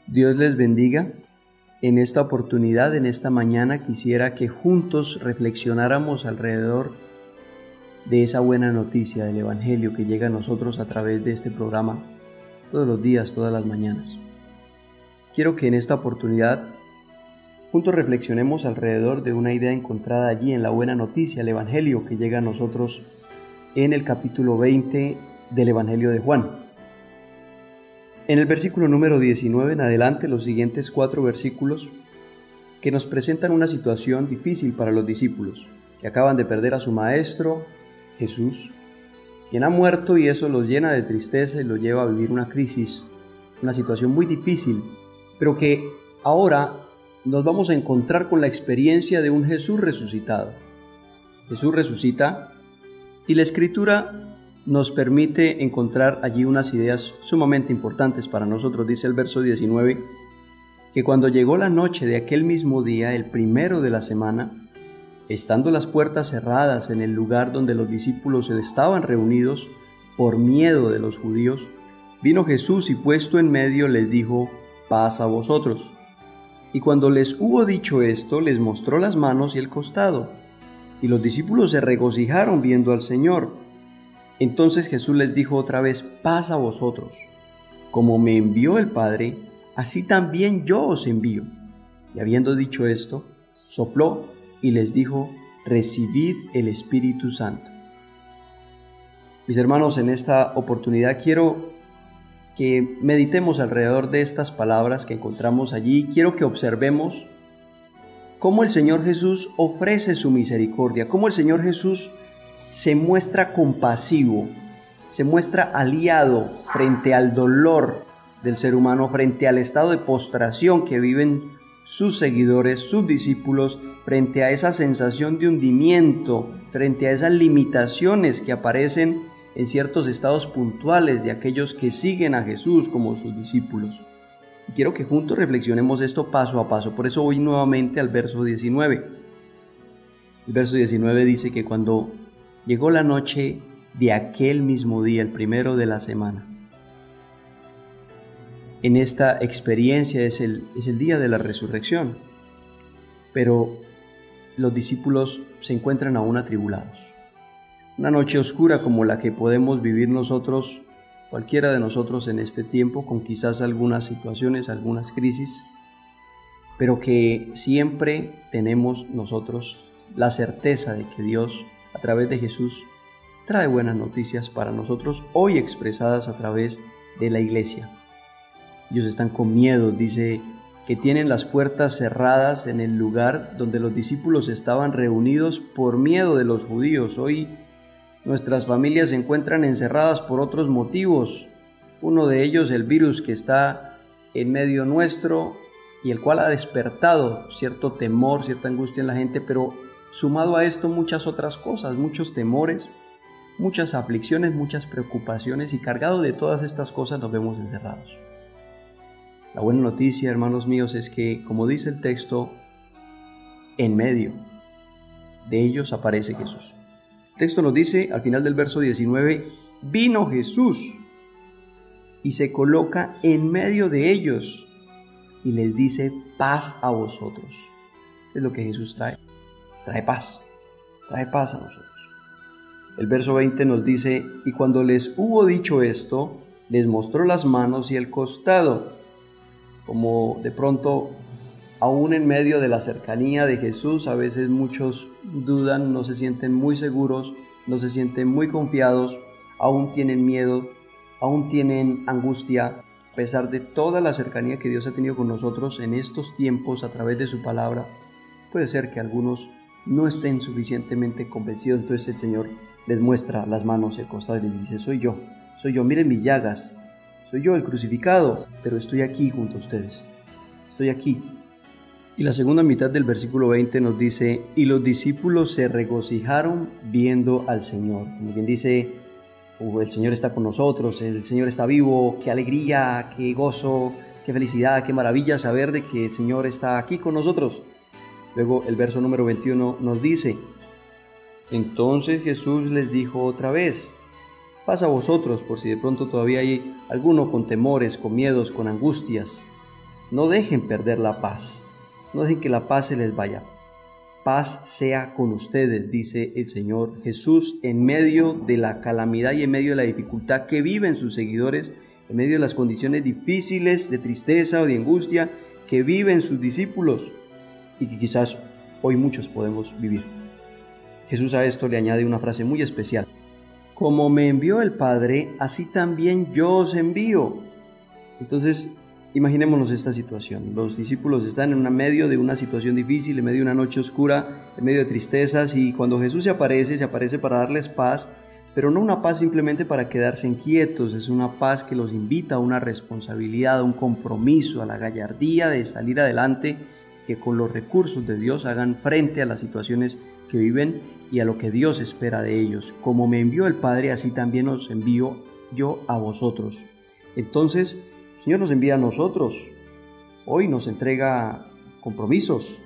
Dios les bendiga. En esta oportunidad, en esta mañana, quisiera que juntos reflexionáramos alrededor de esa buena noticia del Evangelio que llega a nosotros a través de este programa todos los días, todas las mañanas. Quiero que en esta oportunidad juntos reflexionemos alrededor de una idea encontrada allí en la buena noticia, el Evangelio que llega a nosotros en el capítulo 20 del Evangelio de Juan. En el versículo número 19 en adelante, los siguientes 4 versículos que nos presentan una situación difícil para los discípulos, que acaban de perder a su maestro, Jesús, quien ha muerto, y eso los llena de tristeza y los lleva a vivir una crisis, una situación muy difícil, pero que ahora nos vamos a encontrar con la experiencia de un Jesús resucitado. Jesús resucita y la Escritura nos permite encontrar allí unas ideas sumamente importantes para nosotros. Dice el verso 19, que cuando llegó la noche de aquel mismo día, el primero de la semana, estando las puertas cerradas en el lugar donde los discípulos estaban reunidos por miedo de los judíos, vino Jesús y puesto en medio les dijo: paz a vosotros. Y cuando les hubo dicho esto, les mostró las manos y el costado. Y los discípulos se regocijaron viendo al Señor. Entonces Jesús les dijo otra vez: paz a vosotros. Como me envió el Padre, así también yo os envío. Y habiendo dicho esto, sopló y les dijo: recibid el Espíritu Santo. Mis hermanos, en esta oportunidad quiero que meditemos alrededor de estas palabras que encontramos allí. Quiero que observemos cómo el Señor Jesús ofrece su misericordia, cómo el Señor Jesús se muestra compasivo, se muestra aliado frente al dolor del ser humano, frente al estado de postración que viven sus seguidores, sus discípulos, frente a esa sensación de hundimiento, frente a esas limitaciones que aparecen en ciertos estados puntuales de aquellos que siguen a Jesús como sus discípulos. Y quiero que juntos reflexionemos esto paso a paso. Por eso voy nuevamente al verso 19. El verso 19 dice que cuando llegó la noche de aquel mismo día, el primero de la semana. En esta experiencia es el día de la resurrección, pero los discípulos se encuentran aún atribulados. Una noche oscura como la que podemos vivir nosotros, cualquiera de nosotros en este tiempo, con quizás algunas situaciones, algunas crisis, pero que siempre tenemos nosotros la certeza de que Dios, a través de Jesús, trae buenas noticias para nosotros, hoy expresadas a través de la iglesia. Ellos están con miedo, dice que tienen las puertas cerradas en el lugar donde los discípulos estaban reunidos por miedo de los judíos. Hoy nuestras familias se encuentran encerradas por otros motivos. Uno de ellos, el virus que está en medio nuestro y el cual ha despertado cierto temor, cierta angustia en la gente, pero sumado a esto muchas otras cosas, muchos temores, muchas aflicciones, muchas preocupaciones, y cargado de todas estas cosas nos vemos encerrados. La buena noticia, hermanos míos, es que, como dice el texto, en medio de ellos aparece Jesús. El texto nos dice, al final del verso 19, vino Jesús y se coloca en medio de ellos y les dice: paz a vosotros. Es lo que Jesús trae. Trae paz a nosotros. El verso 20 nos dice: y cuando les hubo dicho esto, les mostró las manos y el costado. Como de pronto, aún en medio de la cercanía de Jesús, a veces muchos dudan, no se sienten muy seguros, no se sienten muy confiados, aún tienen miedo, aún tienen angustia. A pesar de toda la cercanía que Dios ha tenido con nosotros en estos tiempos a través de su palabra, puede ser que algunos no estén suficientemente convencidos. Entonces el Señor les muestra las manos y el costado y les dice: soy yo, miren mis llagas, soy yo el crucificado, pero estoy aquí junto a ustedes, estoy aquí. Y la segunda mitad del versículo 20 nos dice: y los discípulos se regocijaron viendo al Señor. Como quien dice: el Señor está con nosotros, el Señor está vivo, qué alegría, qué gozo, qué felicidad, qué maravilla saber de que el Señor está aquí con nosotros. Luego el verso número 21 nos dice: entonces Jesús les dijo otra vez: paz a vosotros, por si de pronto todavía hay alguno con temores, con miedos, con angustias. No dejen perder la paz. No dejen que la paz se les vaya. Paz sea con ustedes, dice el Señor Jesús, en medio de la calamidad y en medio de la dificultad que viven sus seguidores, en medio de las condiciones difíciles de tristeza o de angustia que viven sus discípulos y que quizás hoy muchos podemos vivir. Jesús a esto le añade una frase muy especial. Como me envió el Padre, así también yo os envío. Entonces, imaginémonos esta situación. Los discípulos están en medio de una situación difícil, en medio de una noche oscura, en medio de tristezas, y cuando Jesús se aparece para darles paz, pero no una paz simplemente para quedarse inquietos, es una paz que los invita a una responsabilidad, a un compromiso, a la gallardía de salir adelante, que con los recursos de Dios hagan frente a las situaciones que viven y a lo que Dios espera de ellos. Como me envió el Padre, así también os envío yo a vosotros. Entonces, el Señor nos envía a nosotros, hoy nos entrega compromisos,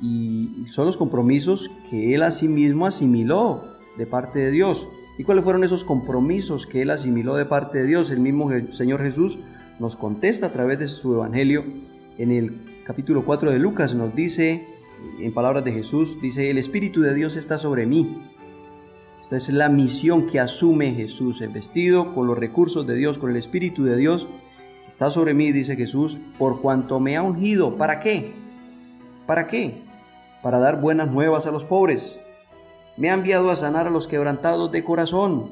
y son los compromisos que Él asimismo asimiló de parte de Dios. ¿Y cuáles fueron esos compromisos que Él asimiló de parte de Dios? El mismo Señor Jesús nos contesta a través de su Evangelio. En el capítulo 4 de Lucas nos dice, en palabras de Jesús, dice: el Espíritu de Dios está sobre mí. Esta es la misión que asume Jesús, el vestido con los recursos de Dios, con el Espíritu de Dios. Está sobre mí, dice Jesús, por cuanto me ha ungido. ¿Para qué? ¿Para qué? Para dar buenas nuevas a los pobres. Me ha enviado a sanar a los quebrantados de corazón,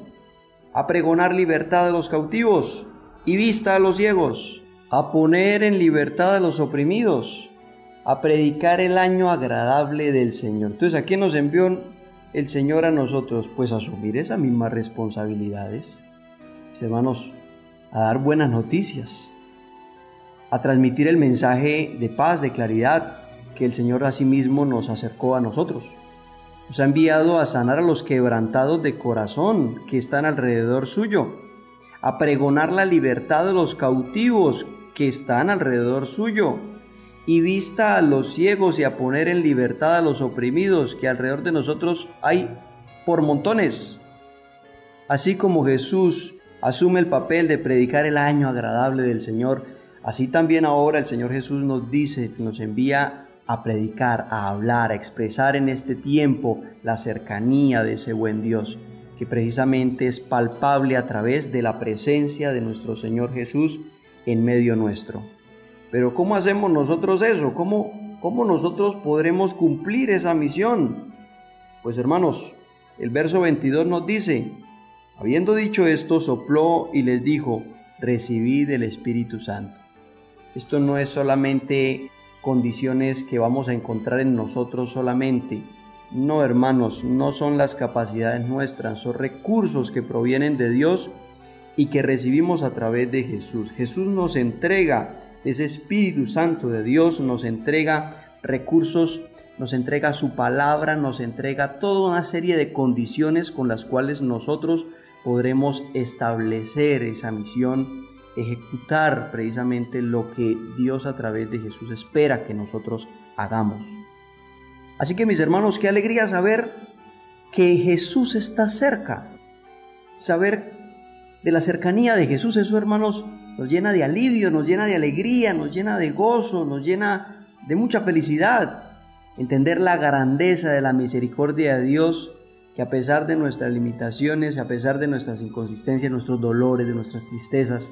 a pregonar libertad a los cautivos y vista a los ciegos, a poner en libertad a los oprimidos, a predicar el año agradable del Señor. Entonces, ¿a quién nos envió el Señor a nosotros? Pues a asumir esas mismas responsabilidades, mis hermanos, a dar buenas noticias, a transmitir el mensaje de paz, de claridad que el Señor asimismo nos acercó a nosotros. Nos ha enviado a sanar a los quebrantados de corazón que están alrededor suyo, a pregonar la libertad de los cautivos que están alrededor suyo, y vista a los ciegos, y a poner en libertad a los oprimidos que alrededor de nosotros hay por montones. Así como Jesús asume el papel de predicar el año agradable del Señor, así también ahora el Señor Jesús nos dice, nos envía a predicar, a hablar, a expresar en este tiempo la cercanía de ese buen Dios, que precisamente es palpable a través de la presencia de nuestro Señor Jesús en medio nuestro. Pero ¿cómo hacemos nosotros eso? ¿Cómo nosotros podremos cumplir esa misión? Pues hermanos, el verso 22 nos dice: habiendo dicho esto, sopló y les dijo: recibid el Espíritu Santo. Esto no es solamente condiciones que vamos a encontrar en nosotros solamente. No, hermanos, no son las capacidades nuestras, son recursos que provienen de Dios y que recibimos a través de Jesús. Jesús nos entrega ese Espíritu Santo de Dios, nos entrega recursos, nos entrega su palabra, nos entrega toda una serie de condiciones con las cuales nosotros podremos establecer esa misión, ejecutar precisamente lo que Dios a través de Jesús espera que nosotros hagamos. Así que, mis hermanos, qué alegría saber que Jesús está cerca. Saber de la cercanía de Jesús, eso, hermanos, nos llena de alivio, nos llena de alegría, nos llena de gozo, nos llena de mucha felicidad. Entender la grandeza de la misericordia de Dios, que a pesar de nuestras limitaciones, a pesar de nuestras inconsistencias, nuestros dolores, de nuestras tristezas,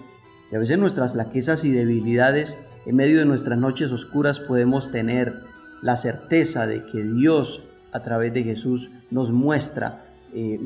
y a veces nuestras flaquezas y debilidades, en medio de nuestras noches oscuras podemos tener la certeza de que Dios, a través de Jesús, nos muestra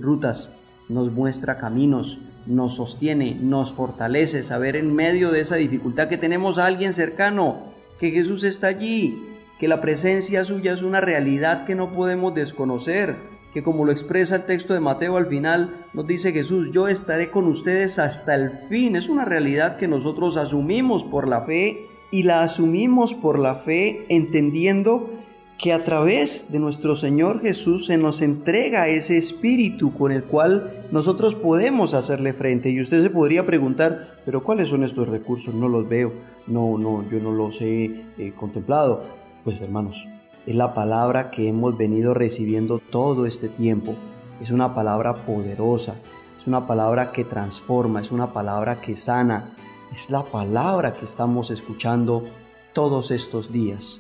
rutas, nos muestra caminos, nos sostiene, nos fortalece. Saber en medio de esa dificultad que tenemos a alguien cercano, que Jesús está allí, que la presencia suya es una realidad que no podemos desconocer, que como lo expresa el texto de Mateo al final, nos dice Jesús: yo estaré con ustedes hasta el fin. Es una realidad que nosotros asumimos por la fe, y la asumimos por la fe entendiendo que a través de nuestro Señor Jesús se nos entrega ese Espíritu con el cual nosotros podemos hacerle frente. Y usted se podría preguntar: ¿pero cuáles son estos recursos? No los veo, yo no los he contemplado. Pues, hermanos, es la palabra que hemos venido recibiendo todo este tiempo. Es una palabra poderosa, es una palabra que transforma, es una palabra que sana. Es la palabra que estamos escuchando todos estos días.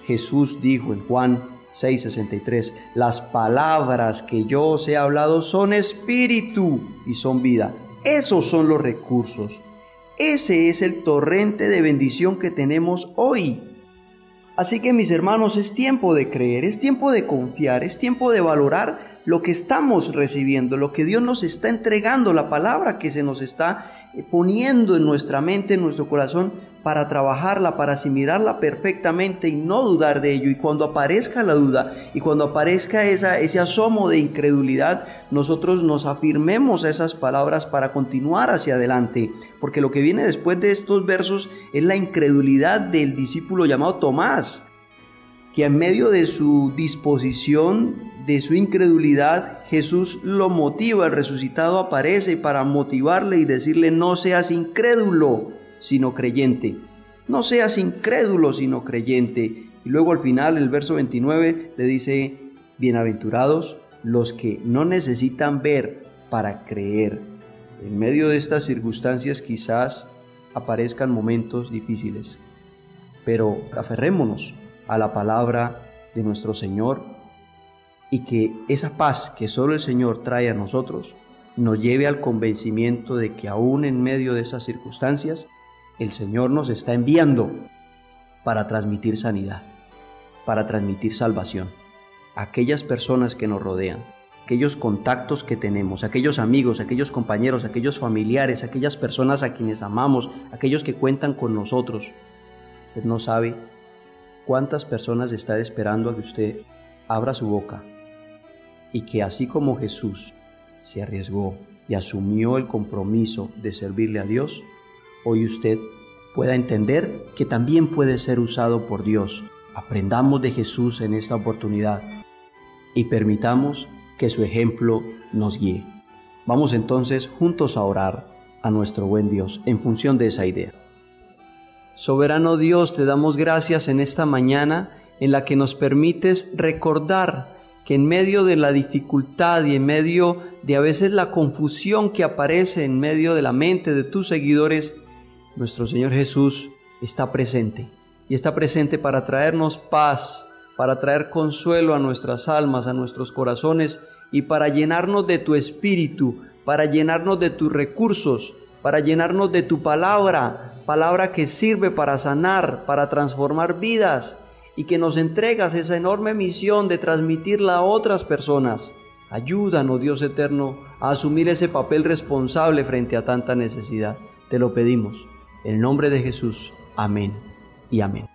Jesús dijo en Juan 6:63, las palabras que yo os he hablado son espíritu y son vida. Esos son los recursos. Ese es el torrente de bendición que tenemos hoy. Así que, mis hermanos, es tiempo de creer, es tiempo de confiar, es tiempo de valorar lo que estamos recibiendo, lo que Dios nos está entregando, la palabra que se nos está poniendo en nuestra mente, en nuestro corazón, para trabajarla, para asimilarla perfectamente y no dudar de ello. Y cuando aparezca la duda y cuando aparezca ese asomo de incredulidad, nosotros nos afirmemos a esas palabras para continuar hacia adelante, porque lo que viene después de estos versos es la incredulidad del discípulo llamado Tomás, que en medio de su disposición, de su incredulidad, Jesús lo motiva, el resucitado aparece para motivarle y decirle: no seas incrédulo, sino creyente. No seas incrédulo, sino creyente. Y luego al final, el verso 29, le dice: bienaventurados los que no necesitan ver para creer. En medio de estas circunstancias quizás aparezcan momentos difíciles, pero aferrémonos a la palabra de nuestro Señor y que esa paz que solo el Señor trae a nosotros nos lleve al convencimiento de que aún en medio de esas circunstancias el Señor nos está enviando para transmitir sanidad, para transmitir salvación a aquellas personas que nos rodean, aquellos contactos que tenemos, aquellos amigos, aquellos compañeros, aquellos familiares, aquellas personas a quienes amamos, aquellos que cuentan con nosotros. Usted no sabe cuántas personas está esperando a que usted abra su boca y que, así como Jesús se arriesgó y asumió el compromiso de servirle a Dios, hoy usted pueda entender que también puede ser usado por Dios. Aprendamos de Jesús en esta oportunidad y permitamos que su ejemplo nos guíe. Vamos entonces juntos a orar a nuestro buen Dios en función de esa idea. Soberano Dios, te damos gracias en esta mañana en la que nos permites recordar que en medio de la dificultad y en medio de a veces la confusión que aparece en medio de la mente de tus seguidores, nuestro Señor Jesús está presente. Y está presente para traernos paz, para traer consuelo a nuestras almas, a nuestros corazones y para llenarnos de tu espíritu, para llenarnos de tus recursos, para llenarnos de tu palabra, palabra que sirve para sanar, para transformar vidas, y que nos entregas esa enorme misión de transmitirla a otras personas. Ayúdanos, Dios eterno, a asumir ese papel responsable frente a tanta necesidad. Te lo pedimos. En el nombre de Jesús. Amén y amén.